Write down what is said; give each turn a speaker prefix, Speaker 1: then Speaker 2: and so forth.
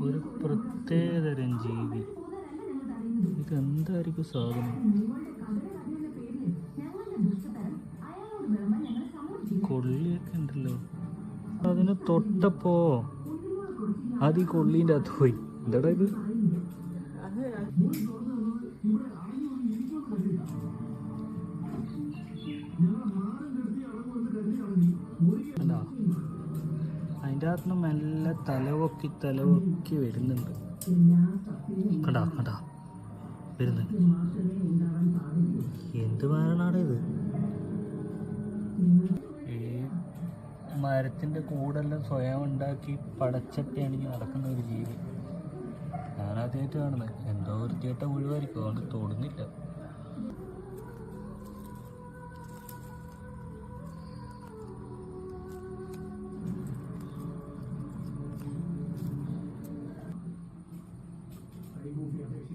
Speaker 1: ഒരു പ്രത്യേകതരം ജീവി. ഇതെന്തായിരിക്കും സാധനം? കൊള്ളിയൊക്കെ ഉണ്ടല്ലോ. അതിന് തൊട്ടപ്പോ അത് ഈ കൊള്ളീൻ്റെ അകത്ത് പോയി. എന്താടാ ഇത്? അല്ല, അതിൻ്റെ അകത്ത് മെല്ലെ തലവൊക്കി വരുന്നുണ്ട്. കണ്ടാ വരുന്നുണ്ട്. എന്ത് മരണാണ് ഇത്? ഈ മരത്തിൻ്റെ കൂടെല്ലാം സ്വയം ഉണ്ടാക്കി പടച്ചട്ടയാണ് ഈ നടക്കുന്ന ഒരു ജീവി. ഞാനാദ്യമായിട്ട് കാണുന്നത്. എന്തോ വൃത്തിയായിട്ട മുഴുവായിരിക്കും, അതുകൊണ്ട് തൊടുന്നില്ല.